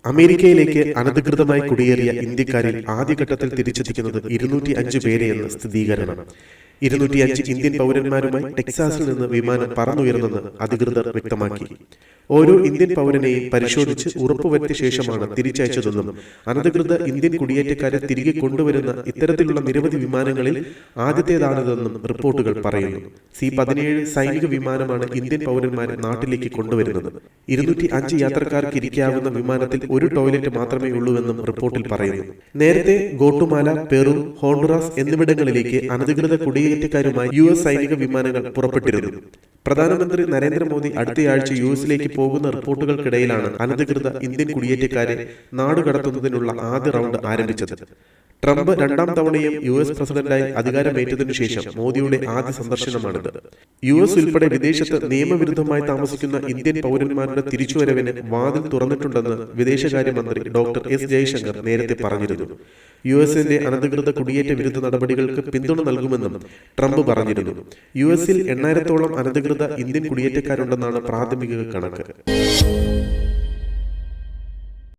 അമേരിക്കയിലേക്ക് അനധികൃതമായി കുടിയേറിയ ഇന്ത്യക്കാരിൽ ആദ്യഘട്ടത്തിൽ തിരിച്ചെത്തിക്കുന്നത് 205 പേരെയെന്ന് സ്ഥിരീകരണം. 205 ഇന്ത്യൻ പൗരന്മാരുമായി ടെക്സാസിൽ നിന്ന് വിമാനം പറന്നുയർന്നെന്ന് അധികൃതർ വ്യക്തമാക്കി. ഓരോ ഇന്ത്യൻ പൗരനെയും പരിശോധിച്ച് ഉറപ്പുവരുത്തിയ ശേഷമാണ് തിരിച്ചയച്ചതെന്നും അനധികൃത ഇന്ത്യൻ കുടിയേറ്റക്കാരെ തിരികെ കൊണ്ടുവരുന്ന ഇത്തരത്തിലുള്ള നിരവധി വിമാനങ്ങളിൽ ആദ്യത്തേതാണിതെന്നും റിപ്പോർട്ടുകൾ പറയുന്നു. C-17 സൈനിക വിമാനമാണ് ഇന്ത്യൻ പൗരന്മാരെ നാട്ടിലേക്ക് കൊണ്ടുവരുന്നത്. 205 യാത്രക്കാർക്ക് ഇരിക്കാവുന്ന വിമാനത്തിൽ ഒരു ടോയ്ലറ്റ് മാത്രമേ ഉള്ളൂവെന്നും റിപ്പോർട്ടിൽ പറയുന്നു. നേരത്തെ ഗോട്ടുമാല, പെറു, ഹോണ്ടുറാസ് എന്നിവിടങ്ങളിലേക്ക് അനധികൃത കുടിയേറ്റക്കാരുമായി US സൈനിക വിമാനങ്ങൾ പുറപ്പെട്ടിരുന്നു. പ്രധാനമന്ത്രി നരേന്ദ്രമോദി അടുത്തയാഴ്ച US പോകുന്ന റിപ്പോർട്ടുകൾക്കിടയിലാണ് അനധികൃത ഇന്ത്യൻ കുടിയേറ്റക്കാരെ നാടുകടത്തുന്നതിനുള്ള ആദ്യ റൗണ്ട് ആരംഭിച്ചത്. ട്രംപ് രണ്ടാം തവണയും US പ്രസിഡന്റായി അധികാരമേറ്റതിനു ശേഷം മോദിയുടെ ആദ്യ സന്ദർശനമാണിത്. US ഉൾപ്പെടെ വിദേശത്ത് നിയമവിരുദ്ധമായി താമസിക്കുന്ന ഇന്ത്യൻ പൗരന്മാരുടെ തിരിച്ചുവരവിന് വാതിൽ തുറന്നിട്ടുണ്ടെന്ന് വിദേശകാര്യമന്ത്രി ഡോക്ടർ S. ജയശങ്കർ നേരത്തെ പറഞ്ഞിരുന്നു. US-ന്റെ അനധികൃത കുടിയേറ്റ വിരുദ്ധ നടപടികൾക്ക് പിന്തുണ നൽകുമെന്നും ട്രംപ് പറഞ്ഞിരുന്നു. US-ൽ 8000-ഓളം അനധികൃത ഇന്ത്യൻ കുടിയേറ്റക്കാരുണ്ടെന്നാണ് പ്രാഥമിക കണക്ക്.